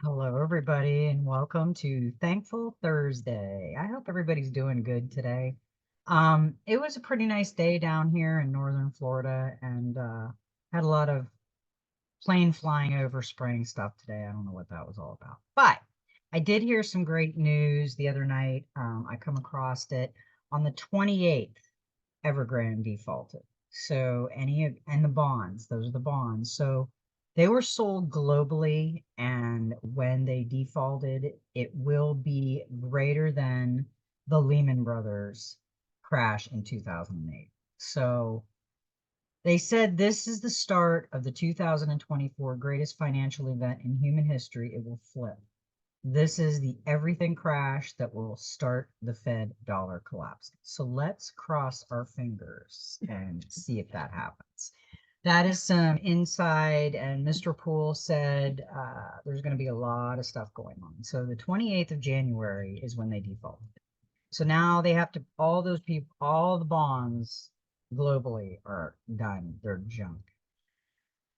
Hello, everybody, and welcome to Thankful Thursday. I hope everybody's doing good today. It was a pretty nice day down here in northern Florida, and had a lot of plane flying over spraying stuff today. I don't know what that was all about, but I did hear some great news the other night. I come across it on the 28th. Evergrande defaulted. So and the bonds, those are the bonds. So they were sold globally, and when they defaulted, it will be greater than the Lehman Brothers crash in 2008. So they said this is the start of the 2024 greatest financial event in human history. It will flip. This is the everything crash that will start the Fed dollar collapse. So let's cross our fingers and see if that happens. That is some inside, and Mr. Poole said there's going to be a lot of stuff going on. So the 28th of January is when they default. So now they have to, all those people, all the bonds globally are done. They're junk.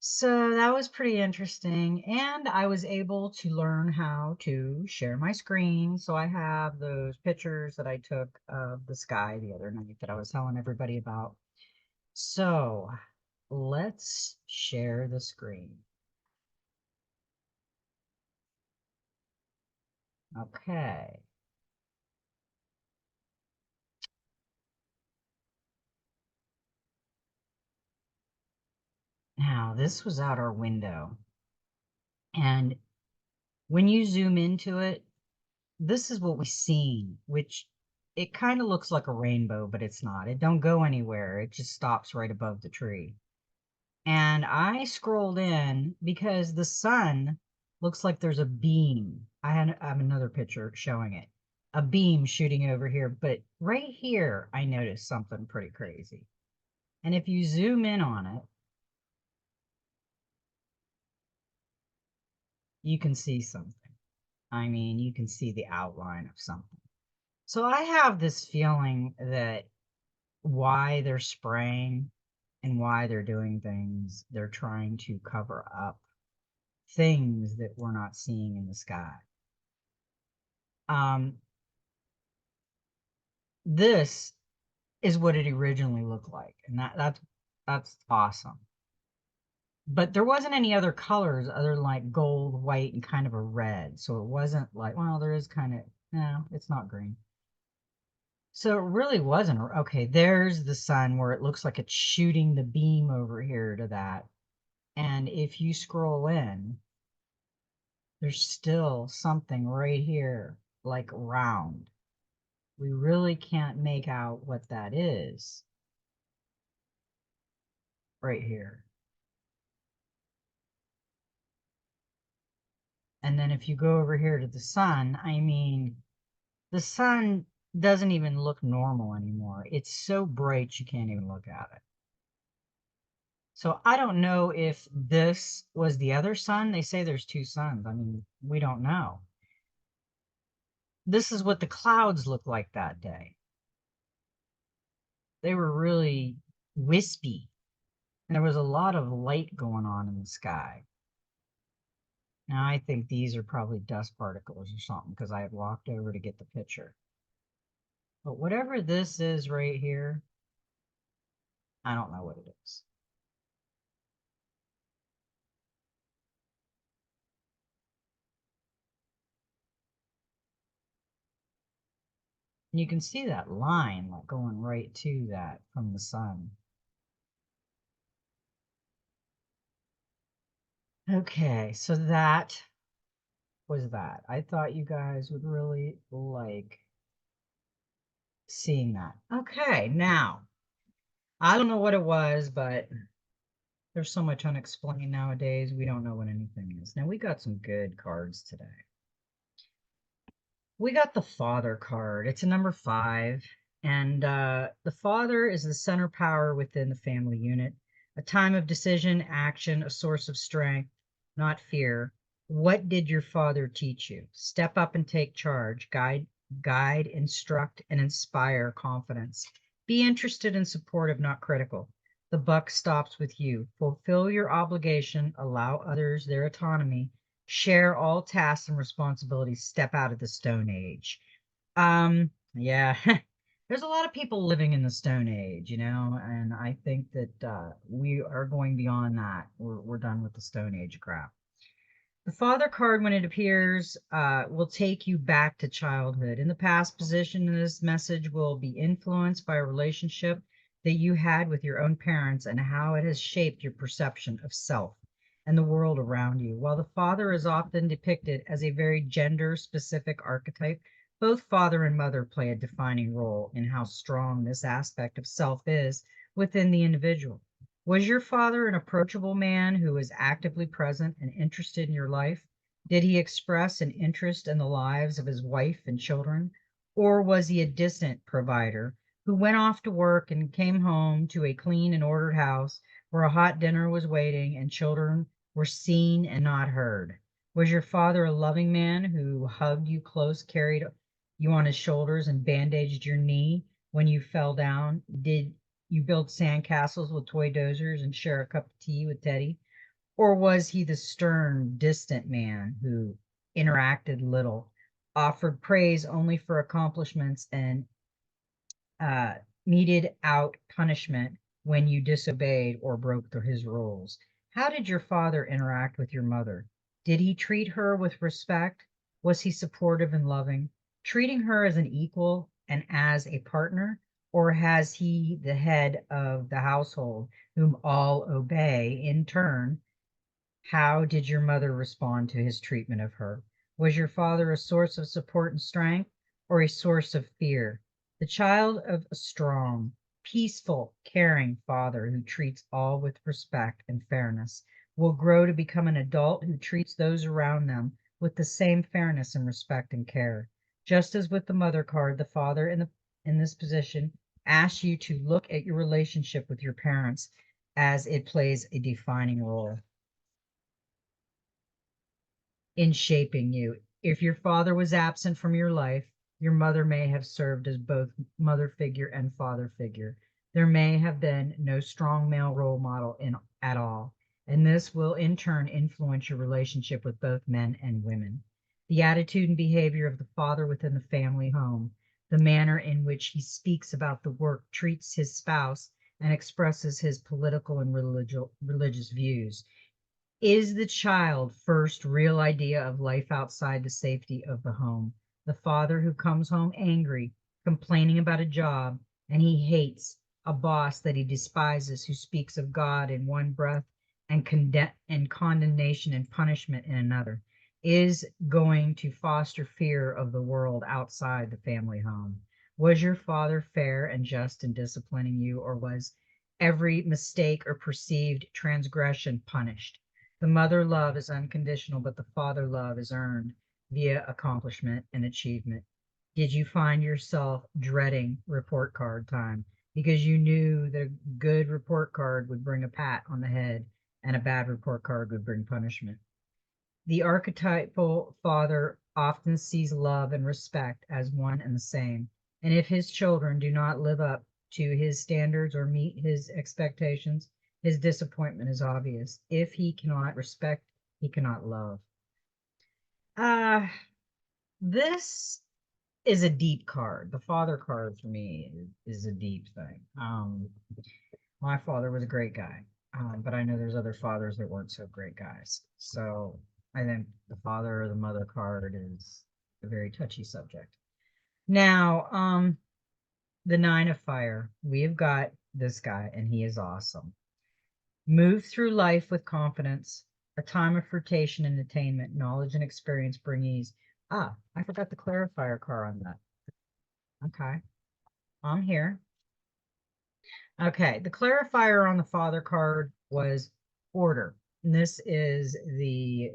So that was pretty interesting. And I was able to learn how to share my screen. So I have those pictures that I took of the sky the other night that I was telling everybody about. So let's share the screen. Okay. Now this was out our window. And when you zoom into it, this is what we seen, which it kind of looks like a rainbow, but it's not. It don't go anywhere. It just stops right above the tree. And I scrolled in because the sun looks like there's a beam. I have another picture showing it. A beam shooting over here, but right here I noticed something pretty crazy. And if you zoom in on it, you can see something. I mean, you can see the outline of something. So I have this feeling that why they're spraying and why they're doing things, they're trying to cover up things that we're not seeing in the sky. Um, this is what it originally looked like, and that's awesome. But there wasn't any other colors other than like gold, white, and kind of a red. So it wasn't like, well, there is kind of, no, it's not green. So it really wasn't. Okay, there's the sun where it looks like it's shooting the beam over here to that. And if you scroll in, there's still something right here, like round. We really can't make out what that is right here. And then if you go over here to the sun, I mean, the sun doesn't even look normal anymore. It's so bright you can't even look at it. So I don't know if this was the other sun. They say there's two suns. I mean, we don't know. This is what the clouds looked like that day. They were really wispy, and there was a lot of light going on in the sky. Now I think these are probably dust particles or something because I had walked over to get the picture. But whatever this is right here, I don't know what it is. And you can see that line like going right to that from the sun. Okay, so that was that. I thought you guys would really like seeing that. Okay, now, I don't know what it was, but there's so much unexplained nowadays. We don't know what anything is. Now, we got some good cards today. We got the Father card. It's a number 5. And the Father is the center power within the family unit, a time of decision, action, a source of strength, not fear. What did your father teach you? Step up and take charge. Guide, instruct, and inspire confidence. Be interested and supportive, not critical. The buck stops with you. Fulfill your obligation. Allow others their autonomy. share all tasks and responsibilities, step out of the Stone Age. Yeah, there's a lot of people living in the Stone Age, and I think that we are going beyond that. We're done with the Stone Age crap. The Father card, when it appears, will take you back to childhood. In the past position, this message will be influenced by a relationship that you had with your own parents and how it has shaped your perception of self and the world around you. While the Father is often depicted as a very gender specific archetype, both father and mother play a defining role in how strong this aspect of self is within the individual. Was your father an approachable man who was actively present and interested in your life? Did he express an interest in the lives of his wife and children? Or was he a distant provider who went off to work and came home to a clean and ordered house where a hot dinner was waiting and children were seen and not heard? Was your father a loving man who hugged you close, carried you on his shoulders, and bandaged your knee when you fell down? Did you build sandcastles with toy dozers and share a cup of tea with Teddy? Or was he the stern, distant man who interacted little, offered praise only for accomplishments, and uh, meted out punishment when you disobeyed or broke his rules? How did your father interact with your mother? Did he treat her with respect? Was he supportive and loving, treating her as an equal and as a partner? Or has he the head of the household whom all obey in turn? How did your mother respond to his treatment of her? Was your father a source of support and strength, or a source of fear? The child of a strong, peaceful, caring father who treats all with respect and fairness will grow to become an adult who treats those around them with the same fairness and respect and care. Just as with the mother card, the father in this position asks you to look at your relationship with your parents as it plays a defining role in shaping you. If your father was absent from your life, your mother may have served as both mother figure and father figure. There may have been no strong male role model at all, and this will in turn influence your relationship with both men and women. The attitude and behavior of the father within the family home, the manner in which he speaks about the work, treats his spouse, and expresses his political and religious views, is the child first real idea of life outside the safety of the home. The father who comes home angry, complaining about a job, and he hates a boss that he despises, who speaks of God in one breath and condemnation and punishment in another, is going to foster fear of the world outside the family home. Was your father fair and just in disciplining you, or was every mistake or perceived transgression punished? The mother love is unconditional, but the father love is earned via accomplishment and achievement. Did you find yourself dreading report card time because you knew that a good report card would bring a pat on the head and a bad report card would bring punishment? The archetypal father often sees love and respect as one and the same, and if his children do not live up to his standards or meet his expectations, his disappointment is obvious. If he cannot respect, he cannot love. Uh, this is a deep card. The father card for me is a deep thing. My father was a great guy, but I know there's other fathers that weren't so great guys. So I think the father or the mother card is a very touchy subject. Now, the Nine of Fire. We have got this guy, and he is awesome. Move through life with confidence. A time of flirtation and attainment, knowledge and experience bring ease. Ah, I forgot the clarifier card on that. Okay, I'm here. Okay, the clarifier on the father card was order. And this is the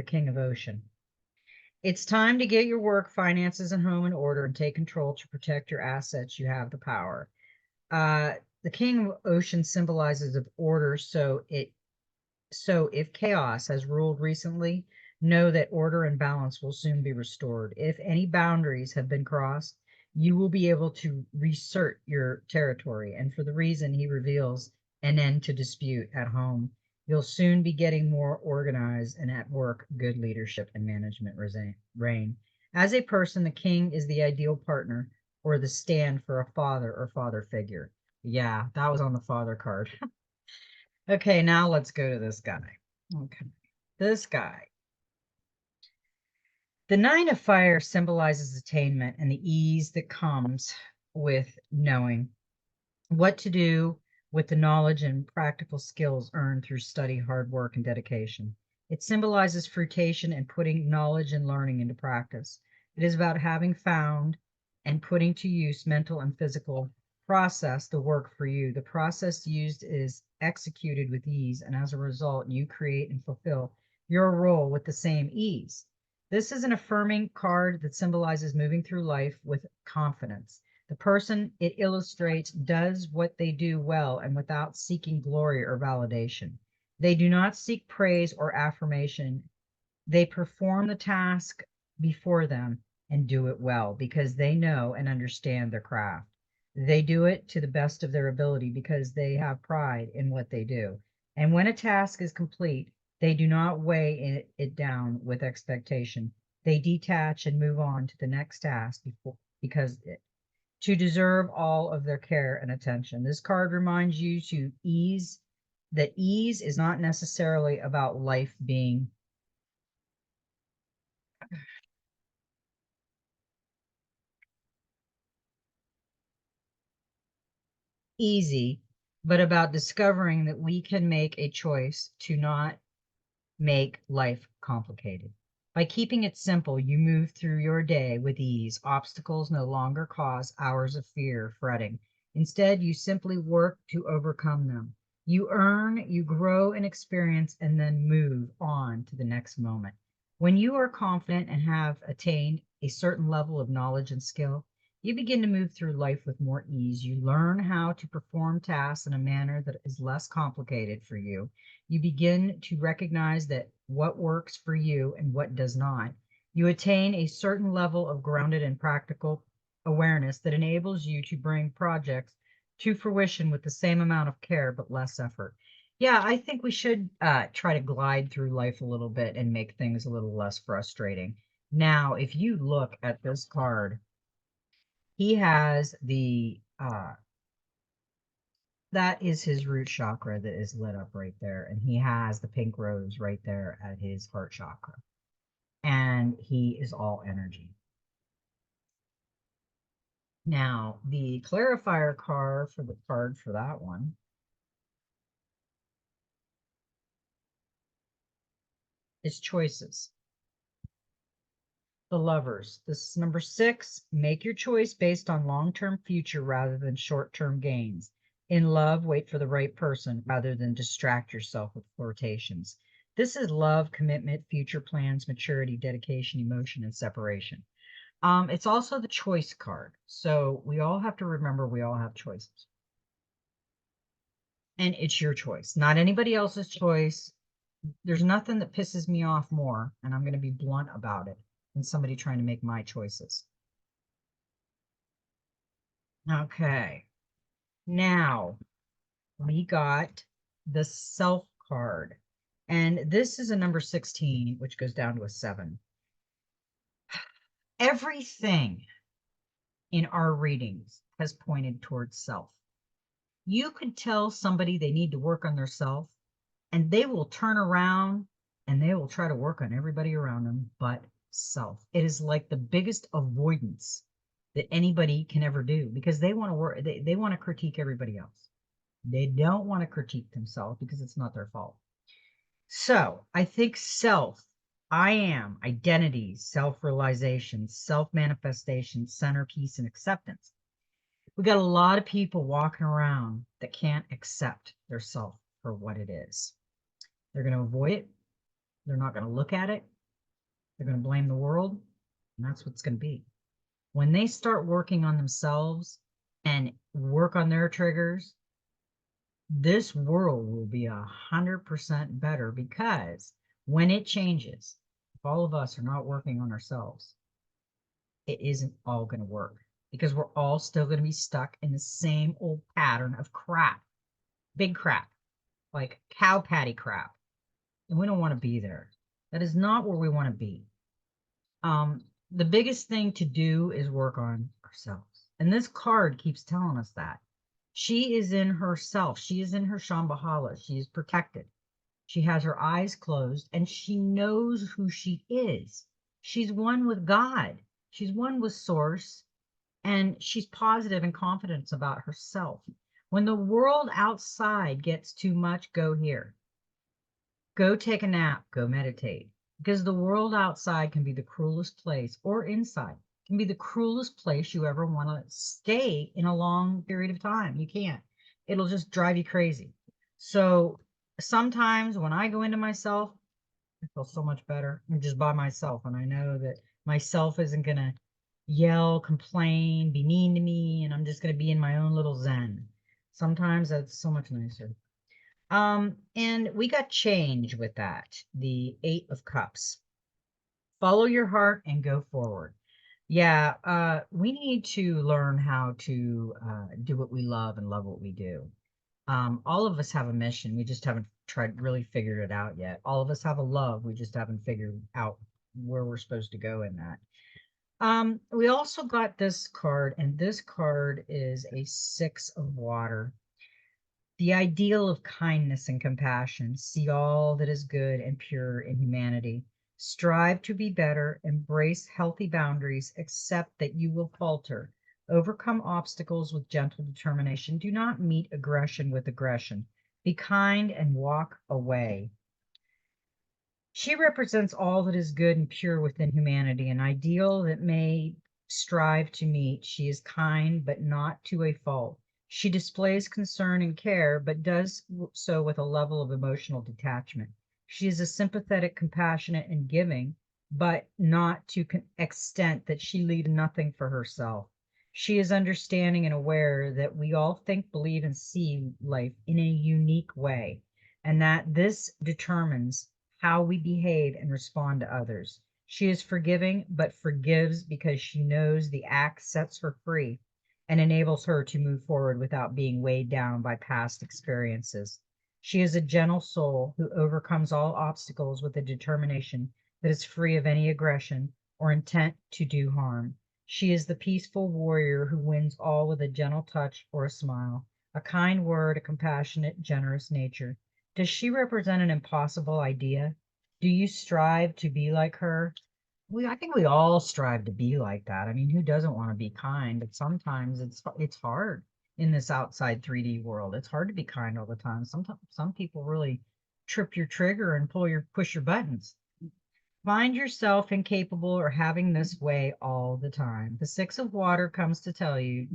King of Ocean. It's time to get your work, finances, and home in order and take control to protect your assets. You have the power. Uh, the King of Ocean symbolizes of order, so if chaos has ruled recently, know that order and balance will soon be restored. If any boundaries have been crossed, you will be able to reassert your territory. And for the reason he reveals an end to dispute at home You'll soon be getting more organized, and at work, good leadership and management reign. As a person, the king is the ideal partner or the stand for a father or father figure. Yeah, that was on the father card. Okay, now let's go to this guy. Okay, this guy. The Nine of Fire symbolizes attainment and the ease that comes with knowing what to do with the knowledge and practical skills earned through study, hard work, and dedication. It symbolizes fruition and putting knowledge and learning into practice. It is about having found and putting to use mental and physical process to work for you. The process used is executed with ease, and as a result, you create and fulfill your role with the same ease. This is an affirming card that symbolizes moving through life with confidence. The person it illustrates does what they do well and without seeking glory or validation. They do not seek praise or affirmation. They perform the task before them and do it well because they know and understand their craft. They do it to the best of their ability because they have pride in what they do. And when a task is complete, they do not weigh it down with expectation. They detach and move on to the next task because to deserve all of their care and attention. This card reminds you to ease that ease is not necessarily about life being easy, but about discovering that we can make a choice to not make life complicated. By keeping it simple, you move through your day with ease. Obstacles no longer cause hours of fear, fretting. Instead, you simply work to overcome them. You earn, you grow in experience, and then move on to the next moment. When you are confident and have attained a certain level of knowledge and skill, you begin to move through life with more ease. You learn how to perform tasks in a manner that is less complicated for you. You begin to recognize that what works for you and what does not. You attain a certain level of grounded and practical awareness that enables you to bring projects to fruition with the same amount of care but less effort. Yeah, I think we should try to glide through life a little bit and make things a little less frustrating. Now, if you look at this card, he has the that is his root chakra that is lit up right there. And he has the pink rose right there at his heart chakra. And he is all energy. Now, the clarifier card for that one is choices. The lovers. This is number 6. Make your choice based on long-term future rather than short-term gains. In love, wait for the right person rather than distract yourself with flirtations. This is love, commitment, future plans, maturity, dedication, emotion, and separation. It's also the choice card. So we all have to remember we all have choices. And it's your choice, not anybody else's choice. There's nothing that pisses me off more, and I'm going to be blunt about it, than somebody trying to make my choices. Okay. Now we got the self card. And this is a number 16, which goes down to a 7. Everything in our readings has pointed towards self. You could tell somebody they need to work on their self, and they will turn around and they will try to work on everybody around them but self. It is like the biggest avoidance that anybody can ever do because they want to work, they want to critique everybody else. They don't want to critique themselves because it's not their fault. So I think self, I am, identity, self-realization, self-manifestation, centerpiece, and acceptance. We got a lot of people walking around that can't accept their self for what it is. They're going to avoid it. They're not going to look at it. They're going to blame the world. And that's what it's going to be. When they start working on themselves and work on their triggers, this world will be 100% better because when it changes, if all of us are not working on ourselves, it isn't all going to work because we're all still going to be stuck in the same old pattern of crap, big crap. like cow patty crap. And we don't want to be there. That is not where we want to be. The biggest thing to do is work on ourselves. And this card keeps telling us that. She is in herself. She is in her Shambhala. She is protected. She has her eyes closed and she knows who she is. She's one with God. She's one with Source, and she's positive and confident about herself. When the world outside gets too much, go here. Go take a nap, go meditate. Because the world outside can be the cruelest place, or inside can be the cruelest place you ever want to stay in a long period of time. You can't. It'll just drive you crazy. So sometimes when I go into myself, I feel so much better. I'm just by myself, and I know that myself isn't going to yell, complain, be mean to me, and I'm just going to be in my own little zen. Sometimes that's so much nicer. And we got change with that. The Eight of Cups. Follow your heart and go forward. Yeah, we need to learn how to do what we love and love what we do. All of us have a mission. We just haven't really figured it out yet. All of us have a love. We just haven't figured out where we're supposed to go in that. We also got this card, and this card is a Six of Water. The ideal of kindness and compassion. See all that is good and pure in humanity. Strive to be better, embrace healthy boundaries, accept that you will falter, overcome obstacles with gentle determination. Do not meet aggression with aggression. Be kind and walk away. She represents all that is good and pure within humanity, an ideal that may strive to meet. She is kind, but not to a fault. She displays concern and care, but does so with a level of emotional detachment. She is a sympathetic, compassionate, and giving, but not to an extent that she leaves nothing for herself. She is understanding and aware that we all think, believe, and see life in a unique way, and that this determines how we behave and respond to others. She is forgiving, but forgives because she knows the act sets her free and enables her to move forward without being weighed down by past experiences. She is a gentle soul who overcomes all obstacles with a determination that is free of any aggression or intent to do harm. She is the peaceful warrior who wins all with a gentle touch or a smile, a kind word, a compassionate, generous nature. Does she represent an impossible idea? Do you strive to be like her? I think we all strive to be like that. I mean, who doesn't want to be kind? But sometimes it's hard in this outside 3D world. It's hard to be kind all the time. Sometimes some people really trip your trigger and push your buttons. Find yourself incapable or having this way all the time. The Six of Water comes to tell you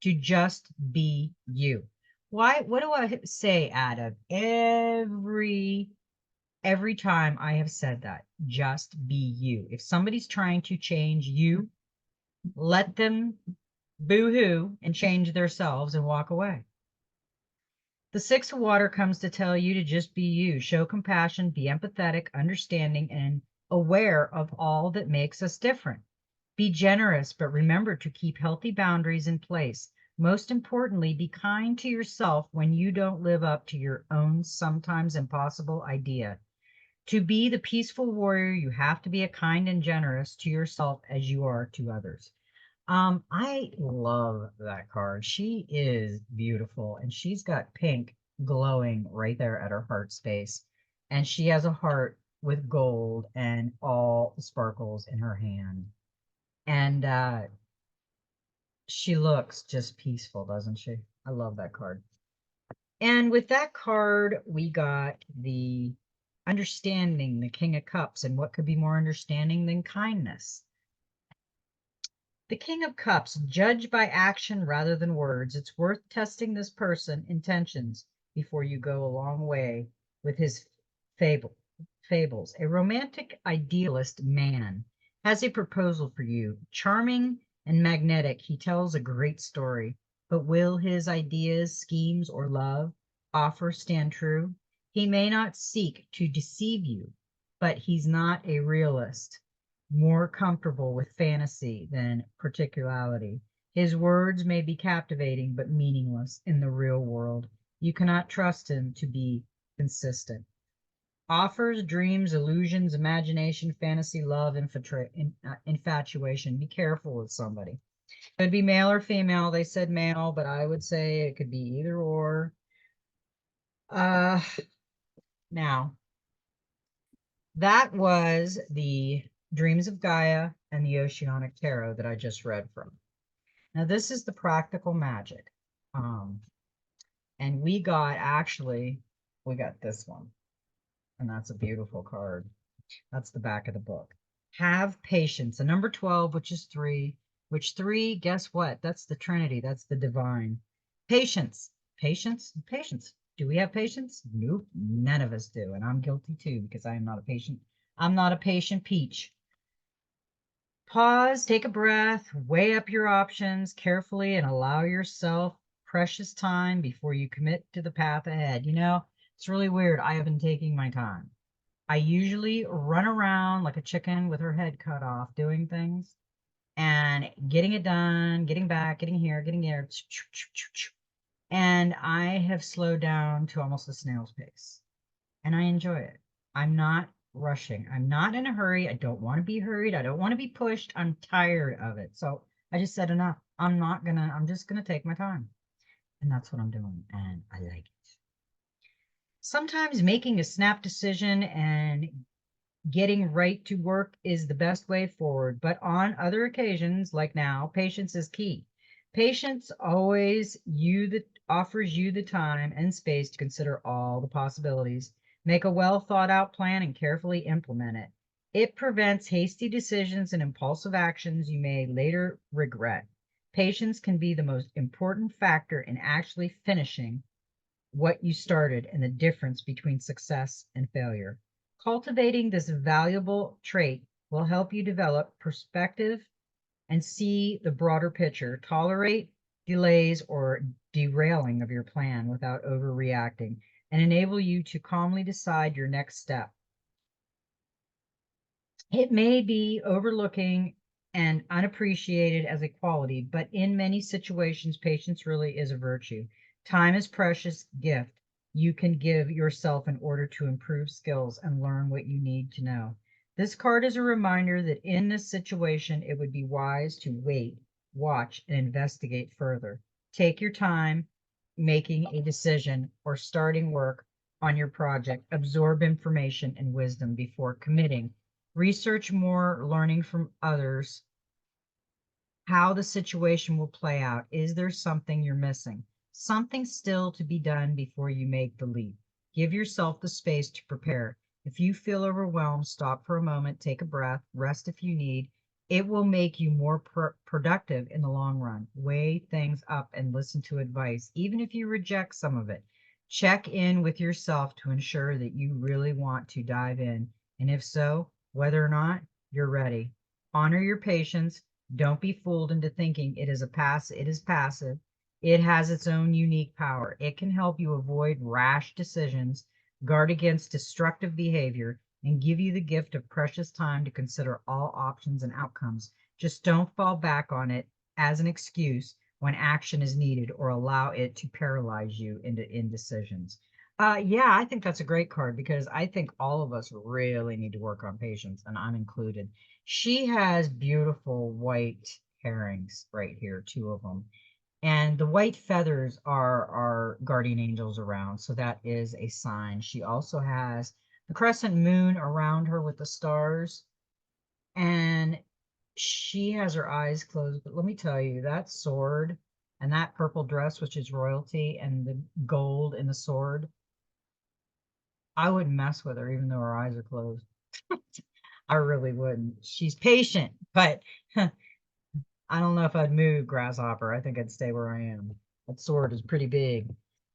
to just be you. Why? What do I say out of every time I have said that? Just be you. If somebody's trying to change you, let them boo-hoo and change themselves and walk away. The Six of Water comes to tell you to just be you. Show compassion, be empathetic, understanding, and aware of all that makes us different. Be generous, but remember to keep healthy boundaries in place. Most importantly, be kind to yourself when you don't live up to your own sometimes impossible idea. To be the peaceful warrior, you have to be a kind and generous to yourself as you are to others. I love that card. She is beautiful, and she's got pink glowing right there at her heart space. And she has a heart with gold and all the sparkles in her hand. And she looks just peaceful, doesn't she? I love that card. And with that card, we got the understanding, the King of Cups, and what could be more understanding than kindness? The King of Cups, judge by action rather than words. It's worth testing this person intentions before you go a long way with his fables. A romantic idealist man has a proposal for you. Charming and magnetic, he tells a great story. But will his ideas, schemes, or love offer stand true? He may not seek to deceive you, but he's not a realist, more comfortable with fantasy than particularity. His words may be captivating but meaningless in the real world. You cannot trust him to be consistent. Offers, dreams, illusions, imagination, fantasy, love, infatuation. Be careful with somebody. Could be male or female. They said male, but I would say it could be either or. Uh, now, that was the Dreams of Gaia and the Oceanic Tarot that I just read from. Now, this is the practical magic. And we got this one, and that's a beautiful card. That's the back of the book. Have patience. And number 12, which is three, guess what? That's the Trinity. That's the divine. Patience. Patience. Patience. Do we have patience? Nope. None of us do. And I'm guilty too, because I am not a patient. I'm not a patient peach. Pause, take a breath, weigh up your options carefully, and allow yourself precious time before you commit to the path ahead. You know, it's really weird. I have been taking my time. I usually run around like a chicken with her head cut off, doing things and getting it done, getting back, getting here, getting there. And I have slowed down to almost a snail's pace. And I enjoy it. I'm not rushing. I'm not in a hurry. I don't want to be hurried. I don't want to be pushed. I'm tired of it. So I just said enough. I'm just gonna take my time. And that's what I'm doing. And I like it. Sometimes making a snap decision and getting right to work is the best way forward, but on other occasions, like now, patience is key. Patience offers you the time and space to consider all the possibilities, make a well thought out plan, and carefully implement it. It prevents hasty decisions and impulsive actions you may later regret. Patience can be the most important factor in actually finishing what you started and the difference between success and failure. Cultivating this valuable trait will help you develop perspective and see the broader picture, tolerate delays or derailing of your plan without overreacting, and enable you to calmly decide your next step. It may be overlooking and unappreciated as a quality, but in many situations, patience really is a virtue. Time is a precious gift you can give yourself in order to improve skills and learn what you need to know. This card is a reminder that in this situation, it would be wise to wait, watch, and investigate further. Take your time making a decision or starting work on your project. Absorb information and wisdom before committing. Research more, learning from others, how the situation will play out. Is there something you're missing? Something still to be done before you make the leap. Give yourself the space to prepare. If you feel overwhelmed, stop for a moment, take a breath, rest if you need. It will make you more productive in the long run. Weigh things up and listen to advice, even if you reject some of it. Check in with yourself to ensure that you really want to dive in, and if so, whether or not you're ready. Honor your patience. Don't be fooled into thinking it is passive. It has its own unique power. It can help you avoid rash decisions, guard against destructive behavior, and give you the gift of precious time to consider all options and outcomes. Just don't fall back on it as an excuse when action is needed or allow it to paralyze you into indecisions. Yeah, I think that's a great card because I think all of us really need to work on patience, and I'm included. She has beautiful white herrings right here, two of them. And the white feathers are guardian angels around, so that is a sign. She also has the crescent moon around her with the stars, and she has her eyes closed. But let me tell you, that sword and that purple dress, which is royalty, and the gold in the sword, I wouldn't mess with her even though her eyes are closed. I really wouldn't. She's patient, but I don't know if I'd move, Grasshopper. I think I'd stay where I am. That sword is pretty big.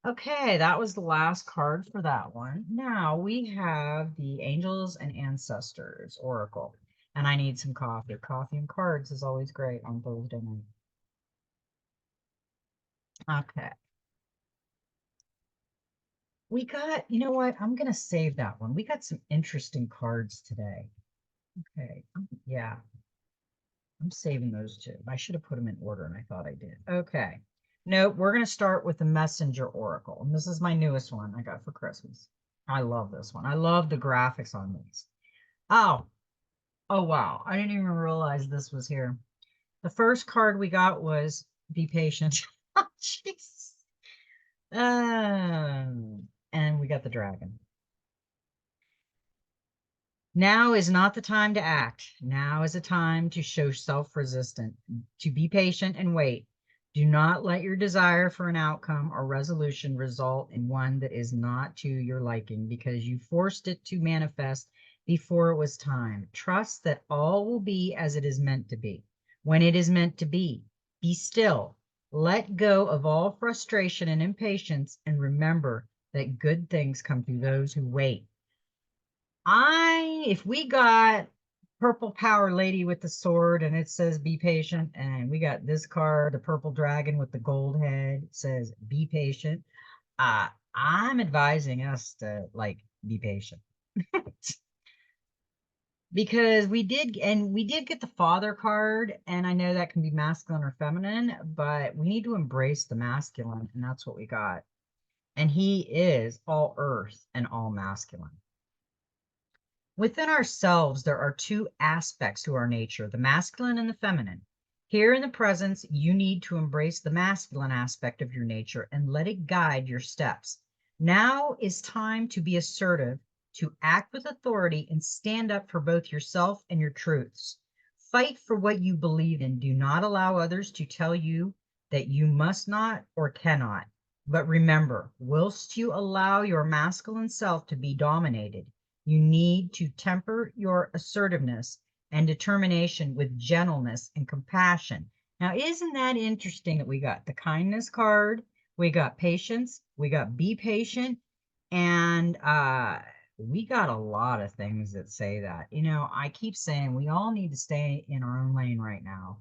Okay, that was the last card for that one. Now we have the Angels and Ancestors Oracle. And I need some coffee. Coffee and cards is always great on Thursday night. Okay. We got, you know what? I'm going to save that one. We got some interesting cards today. Okay. Yeah. I'm saving those two. I should have put them in order, and I thought I did. Okay. Nope, we're going to start with the Messenger Oracle. And this is my newest one I got for Christmas. I love this one. I love the graphics on these. Oh, oh wow. I didn't even realize this was here. The first card we got was be patient. Oh, jeez. And we got the dragon. Now is not the time to act. Now is a time to show self-resistance, to be patient and wait. Do not let your desire for an outcome or resolution result in one that is not to your liking because you forced it to manifest before it was time. Trust that all will be as it is meant to be. When it is meant to be still. Let go of all frustration and impatience and remember that good things come to those who wait. If we got purple power lady with the sword and it says be patient, and we got this card, the purple dragon with the gold head, it says be patient. I'm advising us to like be patient because we did get the father card, and I know that can be masculine or feminine, but we need to embrace the masculine, and that's what we got. And he is all earth and all masculine. Within ourselves, there are two aspects to our nature, the masculine and the feminine. Here in the presence, you need to embrace the masculine aspect of your nature and let it guide your steps. Now is time to be assertive, to act with authority, and stand up for both yourself and your truths. Fight for what you believe in. Do not allow others to tell you that you must not or cannot. But remember, whilst you allow your masculine self to be dominated, you need to temper your assertiveness and determination with gentleness and compassion. Now, isn't that interesting that we got the kindness card, we got patience, we got be patient, and we got a lot of things that say that. You know, I keep saying we all need to stay in our own lane right now.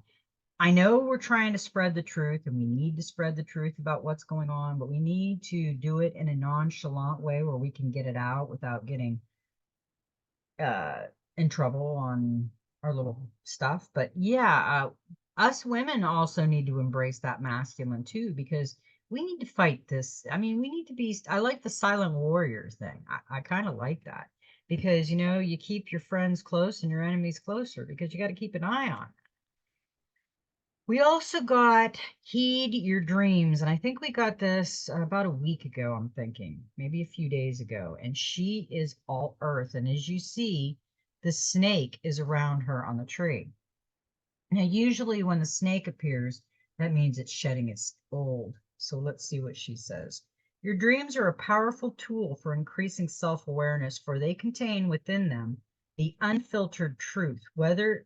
I know we're trying to spread the truth and we need to spread the truth about what's going on, but we need to do it in a nonchalant way where we can get it out without getting uh in trouble on our little stuff. But yeah, us women also need to embrace that masculine too, because we need to fight this. I mean, we need to be, I like the silent warrior thing. I kind of like that because, you know, you keep your friends close and your enemies closer because you got to keep an eye on. We also got heed your dreams, and I think we got this about a week ago, I'm thinking, maybe a few days ago, and she is all earth, and as you see, the snake is around her on the tree. Now, usually when the snake appears, that means it's shedding its gold. So let's see what she says. Your dreams are a powerful tool for increasing self-awareness, for they contain within them the unfiltered truth, whether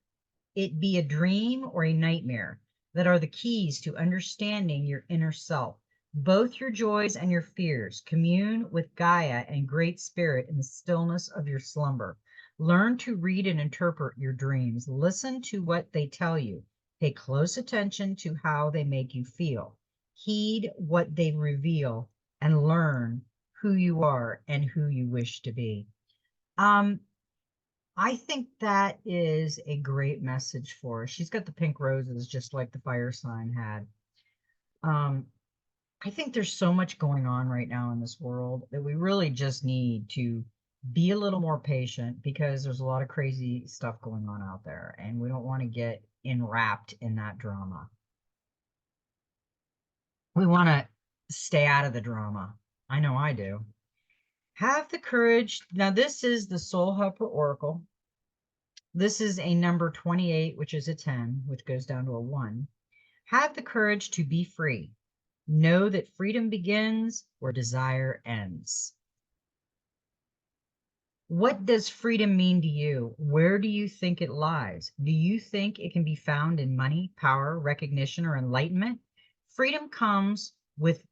it be a dream or a nightmare, that are the keys to understanding your inner self. Both your joys and your fears commune with Gaia and Great Spirit in the stillness of your slumber. Learn to read and interpret your dreams. Listen to what they tell you. Pay close attention to how they make you feel. Heed what they reveal and learn who you are and who you wish to be. Um, I think that is a great message for her. She's got the pink roses just like the fire sign had. Um, I think there's so much going on right now in this world that we really just need to be a little more patient because there's a lot of crazy stuff going on out there and we don't want to get enwrapped in that drama. We want to stay out of the drama. I know I do. Have the courage. Now, this is the Soul Helper Oracle. This is a number 28, which is a 10, which goes down to a 1. Have the courage to be free. Know that freedom begins where desire ends. What does freedom mean to you? Where do you think it lies? Do you think it can be found in money, power, recognition, or enlightenment? Freedom comes with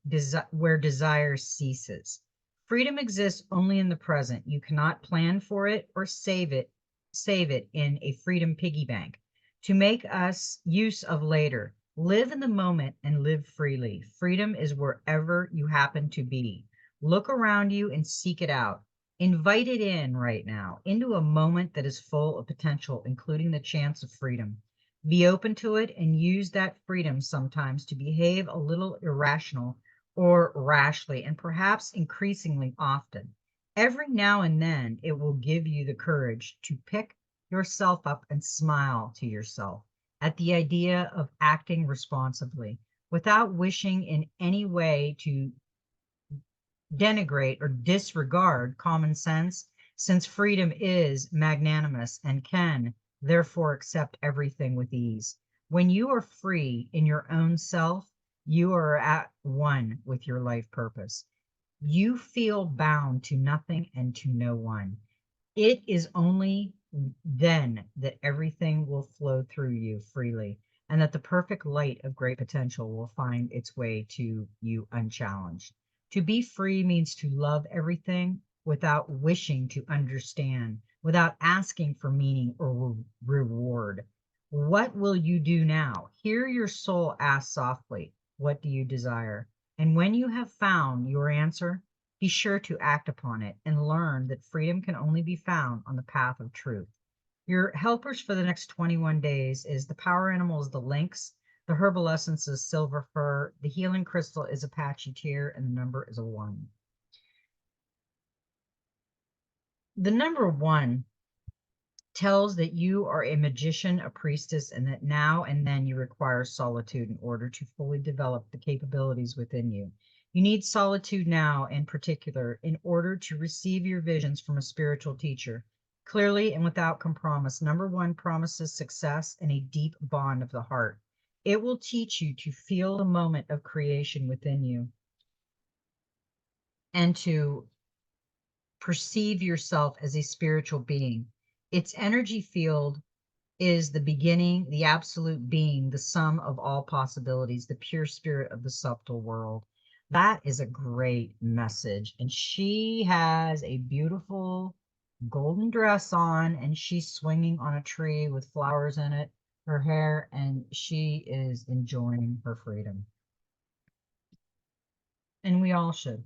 where desire ceases. Freedom exists only in the present. You cannot plan for it or save it in a freedom piggy bank to make us use of later. Live in the moment and live freely. Freedom is wherever you happen to be. Look around you and seek it out. Invite it in right now into a moment that is full of potential, including the chance of freedom. Be open to it and use that freedom sometimes to behave a little irrational or rashly, and perhaps increasingly often. Every now and then, it will give you the courage to pick yourself up and smile to yourself at the idea of acting responsibly without wishing in any way to denigrate or disregard common sense, since freedom is magnanimous and can therefore accept everything with ease. When you are free in your own self, you are at one with your life purpose. You feel bound to nothing and to no one. It is only then that everything will flow through you freely, and that the perfect light of great potential will find its way to you unchallenged. To be free means to love everything without wishing to understand, without asking for meaning or reward. What will you do now? Hear your soul ask softly, what do you desire? And when you have found your answer, be sure to act upon it and learn that freedom can only be found on the path of truth. Your helpers for the next 21 days is the power animal is the lynx, the herbal essence is silver fir, the healing crystal is Apache tear, and the number is a 1. The number 1 tells that you are a magician, a priestess, and that now and then you require solitude in order to fully develop the capabilities within you. You need solitude now, in particular, in order to receive your visions from a spiritual teacher. Clearly and without compromise, number 1 promises success and a deep bond of the heart. It will teach you to feel the moment of creation within you and to perceive yourself as a spiritual being. Its energy field is the beginning, the absolute being, the sum of all possibilities, the pure spirit of the subtle world. That is a great message. And she has a beautiful golden dress on, and she's swinging on a tree with flowers in it, her hair, and she is enjoying her freedom. And we all should.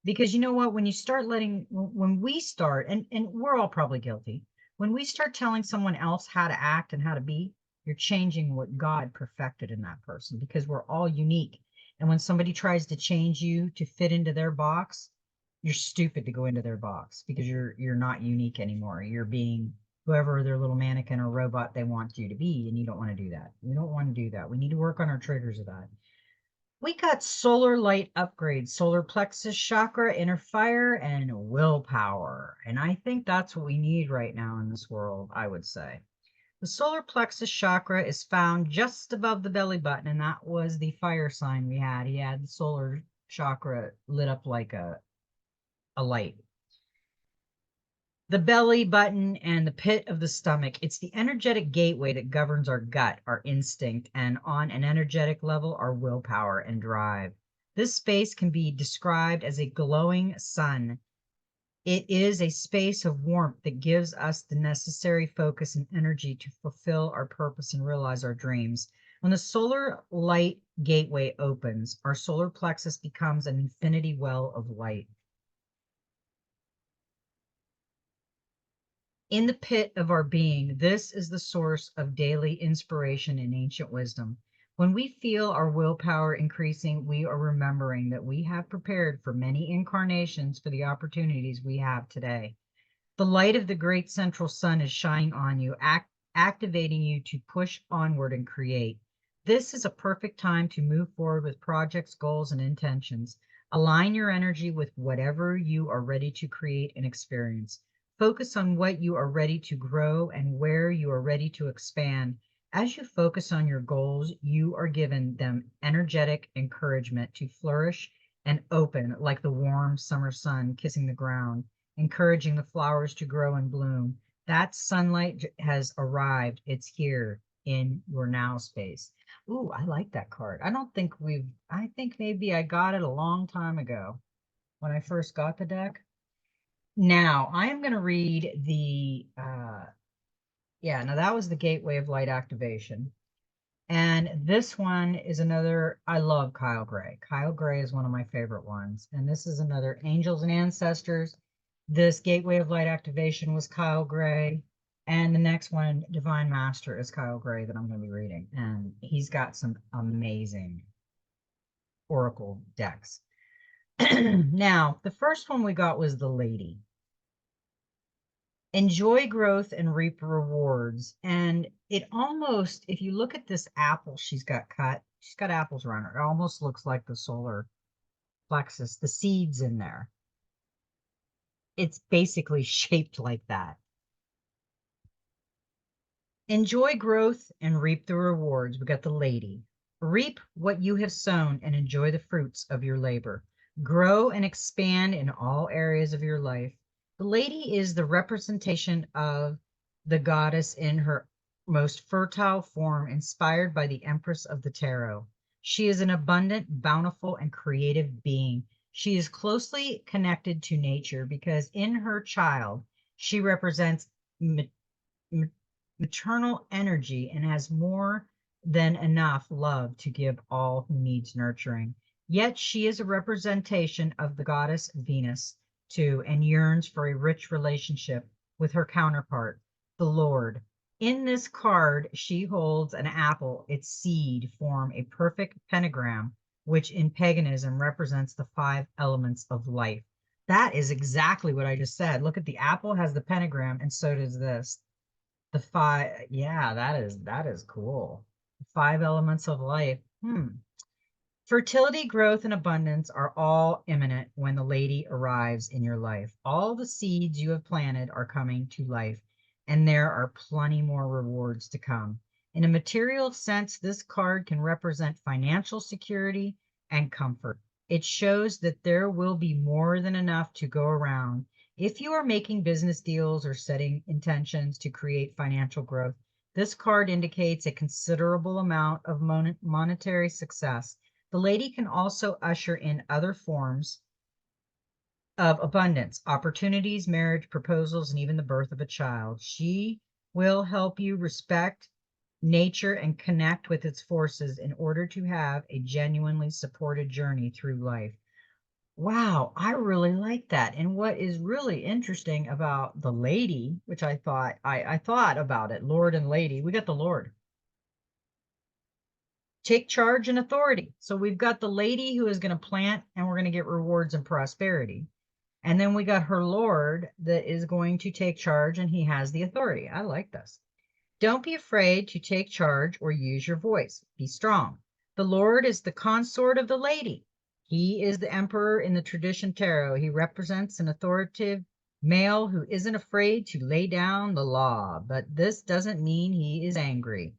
Because you know what, when you start when we start, and we're all probably guilty, when we start telling someone else how to act and how to be, you're changing what God perfected in that person, because we're all unique. And when somebody tries to change you to fit into their box, you're stupid to go into their box, because you're not unique anymore. You're being whoever their little mannequin or robot they want you to be, and you don't want to do that. We don't want to do that. We need to work on our triggers of that. We got solar light upgrades, solar plexus chakra, inner fire, and willpower. And I think that's what we need right now in this world, I would say. The solar plexus chakra is found just above the belly button, and that was the fire sign we had. He had the solar chakra lit up like a light. The belly button and the pit of the stomach. It's the energetic gateway that governs our gut, our instinct, and on an energetic level, our willpower and drive. This space can be described as a glowing sun. It is a space of warmth that gives us the necessary focus and energy to fulfill our purpose and realize our dreams. When the solar light gateway opens, our solar plexus becomes an infinity well of light. In the pit of our being, this is the source of daily inspiration and ancient wisdom. When we feel our willpower increasing, we are remembering that we have prepared for many incarnations for the opportunities we have today. The light of the great central sun is shining on you, activating you to push onward and create. This is a perfect time to move forward with projects, goals, and intentions. Align your energy with whatever you are ready to create and experience. Focus on what you are ready to grow and where you are ready to expand. As you focus on your goals, you are given them energetic encouragement to flourish and open like the warm summer sun kissing the ground, encouraging the flowers to grow and bloom. That sunlight has arrived. It's here in your now space. Ooh, I like that card. I think maybe I got it a long time ago when I first got the deck. Now, I am going to read now that was the Gateway of Light activation. And this one is another, I love Kyle Gray. Kyle Gray is one of my favorite ones. And this is another Angels and Ancestors. This Gateway of Light activation was Kyle Gray. And the next one, Divine Master, is Kyle Gray that I'm going to be reading. And he's got some amazing Oracle decks. Now, the first one we got was the lady. Enjoy growth and reap rewards. And it almost, if you look at this apple she's got cut, she's got apples around her. It almost looks like the solar plexus, the seeds in there. It's basically shaped like that. Enjoy growth and reap the rewards. We got the lady. Reap what you have sown and enjoy the fruits of your labor. Grow and expand in all areas of your life. The lady is the representation of the goddess in her most fertile form, inspired by the Empress of the Tarot. She is an abundant, bountiful, and creative being. She is closely connected to nature because in her child, she represents maternal energy and has more than enough love to give all who needs nurturing. Yet she is a representation of the goddess Venus too, and yearns for a rich relationship with her counterpart, the Lord. In this card, she holds an apple. Its seed form a perfect pentagram, which in paganism represents the 5 elements of life. That is exactly what I just said. Look at the apple has the pentagram, and so does this. The 5, yeah, that is cool. 5 elements of life. Fertility, growth, and abundance are all imminent when the lady arrives in your life. All the seeds you have planted are coming to life, and there are plenty more rewards to come. In a material sense, this card can represent financial security and comfort. It shows that there will be more than enough to go around. If you are making business deals or setting intentions to create financial growth, this card indicates a considerable amount of monetary success. The lady can also usher in other forms of abundance, opportunities, marriage, proposals, and even the birth of a child. She will help you respect nature and connect with its forces in order to have a genuinely supported journey through life. Wow, I really like that. And what is really interesting about the lady, which I thought about it, Lord and Lady, we got the Lord. Take charge and authority. So we've got the lady who is going to plant and we're going to get rewards and prosperity. And then we got her Lord that is going to take charge and he has the authority. I like this. Don't be afraid to take charge or use your voice. Be strong. The Lord is the consort of the lady. He is the emperor in the tradition tarot. He represents an authoritative male who isn't afraid to lay down the law, but this doesn't mean he is angry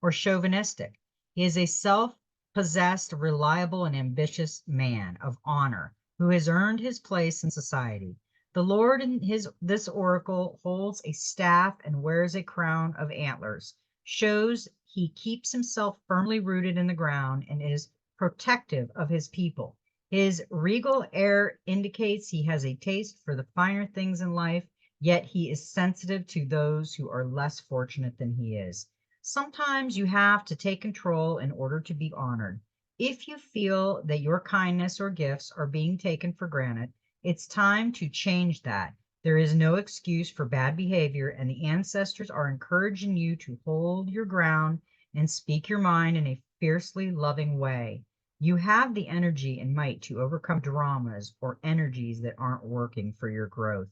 or chauvinistic. He is a self-possessed, reliable, and ambitious man of honor who has earned his place in society. The Lord in this oracle holds a staff and wears a crown of antlers, shows he keeps himself firmly rooted in the ground and is protective of his people. His regal air indicates he has a taste for the finer things in life, yet he is sensitive to those who are less fortunate than he is. Sometimes you have to take control in order to be honored. If you feel that your kindness or gifts are being taken for granted, it's time to change that. There is no excuse for bad behavior, and the ancestors are encouraging you to hold your ground and speak your mind in a fiercely loving way. You have the energy and might to overcome dramas or energies that aren't working for your growth.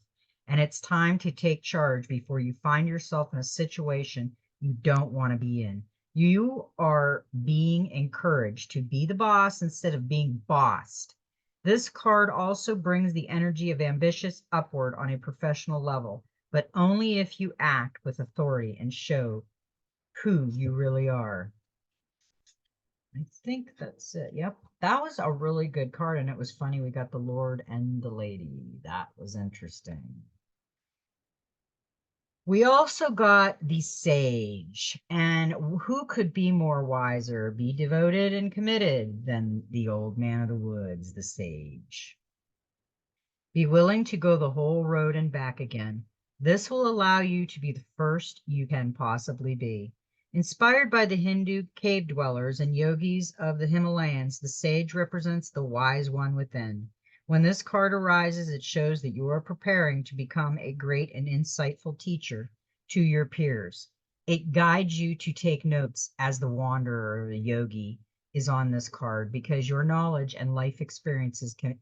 And it's time to take charge before you find yourself in a situation you don't want to be in. You are being encouraged to be the boss instead of being bossed. This card also brings the energy of ambitious upward on a professional level, but only if you act with authority and show who you really are. I think that's it. Yep. That was a really good card, and it was funny. We got the Lord and the Lady. That was interesting. We also got the Sage, and who could be more wiser, be devoted and committed than the old man of the woods, the Sage? Be willing to go the whole road and back again. This will allow you to be the first you can possibly be. Inspired by the Hindu cave dwellers and yogis of the Himalayas, the sage represents the wise one within. When this card arises, it shows that you are preparing to become a great and insightful teacher to your peers. It guides you to take notes as the wanderer or the yogi is on this card because your knowledge and life experiences can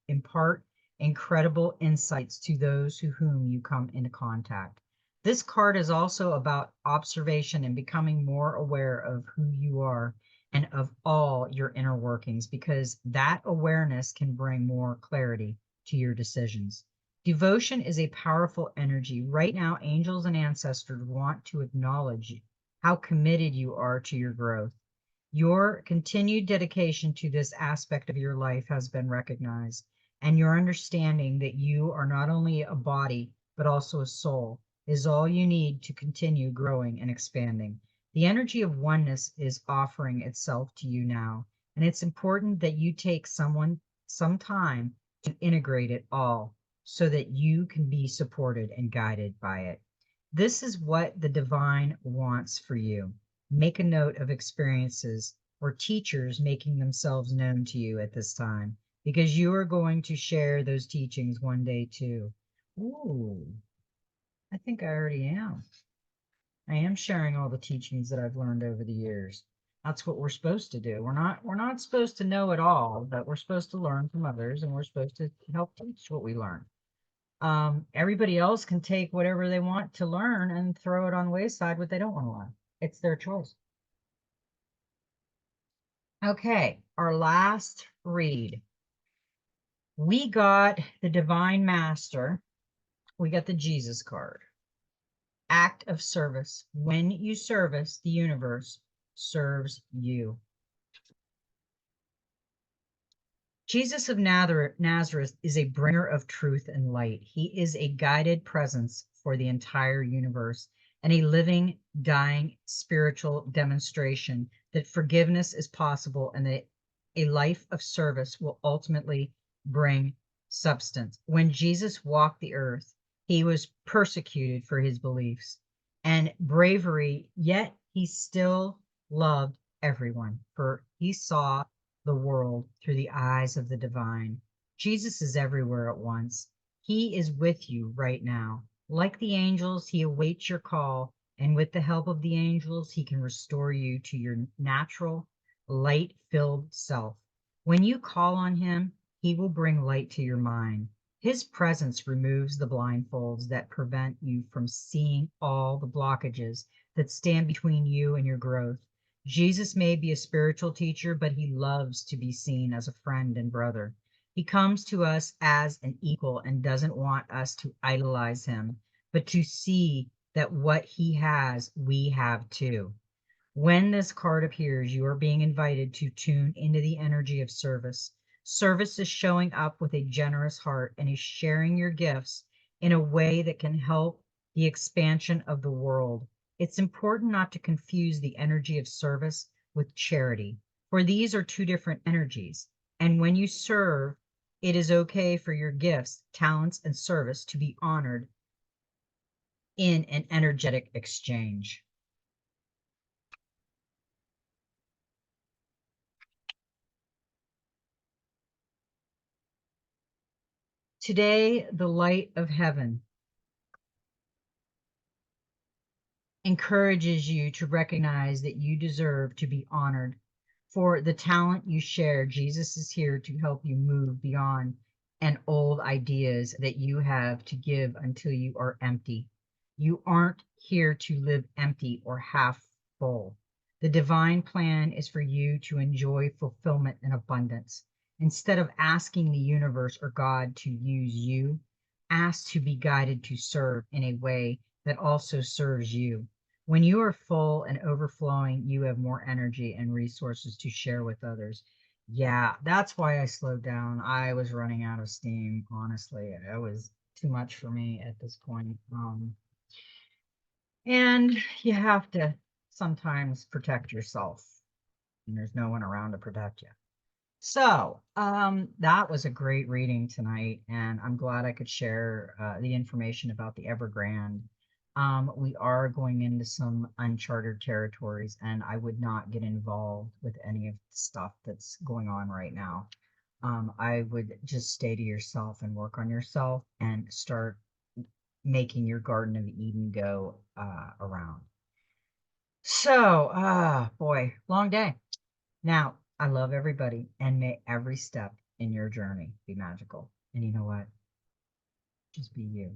impart incredible insights to those whom you come into contact. This card is also about observation and becoming more aware of who you are and of all your inner workings, because that awareness can bring more clarity to your decisions. Devotion is a powerful energy. Right now, angels and ancestors want to acknowledge how committed you are to your growth. Your continued dedication to this aspect of your life has been recognized, and your understanding that you are not only a body, but also a soul is all you need to continue growing and expanding. The energy of oneness is offering itself to you now, and it's important that you take some time to integrate it all so that you can be supported and guided by it. This is what the divine wants for you. Make a note of experiences or teachers making themselves known to you at this time, because you are going to share those teachings one day too. Ooh, I think I already am. I am sharing all the teachings that I've learned over the years. That's what we're supposed to do. We're not supposed to know it all, but we're supposed to learn from others, and we're supposed to help teach what we learn. Everybody else can take whatever they want to learn and throw it on the wayside what they don't want to learn. It's their choice. Okay, our last read. We got the Divine Master. We got the Jesus card. Act of service. When you service, the universe serves you. Jesus of Nazareth is a bringer of truth and light. He is a guided presence for the entire universe and a living, dying spiritual demonstration that forgiveness is possible and that a life of service will ultimately bring substance. When Jesus walked the earth, he was persecuted for his beliefs and bravery, yet he still loved everyone, for he saw the world through the eyes of the divine. Jesus is everywhere at once. He is with you right now. Like the angels, he awaits your call, and with the help of the angels, he can restore you to your natural, light filled self. When you call on him, he will bring light to your mind. His presence removes the blindfolds that prevent you from seeing all the blockages that stand between you and your growth. Jesus may be a spiritual teacher, but he loves to be seen as a friend and brother. He comes to us as an equal and doesn't want us to idolize him, but to see that what he has, we have too. When this card appears, you are being invited to tune into the energy of service. Service is showing up with a generous heart and is sharing your gifts in a way that can help the expansion of the world. It's important not to confuse the energy of service with charity, for these are two different energies. And when you serve, it is okay for your gifts, talents, and service to be honored in an energetic exchange. Today, the light of heaven encourages you to recognize that you deserve to be honored for the talent you share. Jesus is here to help you move beyond and old ideas that you have to give until you are empty. You aren't here to live empty or half full. The divine plan is for you to enjoy fulfillment and abundance. Instead of asking the universe or God to use you, ask to be guided to serve in a way that also serves you. When you are full and overflowing, you have more energy and resources to share with others. Yeah, that's why I slowed down. I was running out of steam, honestly. It was too much for me at this point. And you have to sometimes protect yourself, and there's no one around to protect you. So, that was a great reading tonight, and I'm glad I could share the information about the Evergrande. We are going into some uncharted territories, and I would not get involved with any of the stuff that's going on right now. I would just stay to yourself and work on yourself and start making your Garden of Eden go around. So, boy, long day. Now, I love everybody, and may every step in your journey. Be magical. And you know what? Just be you.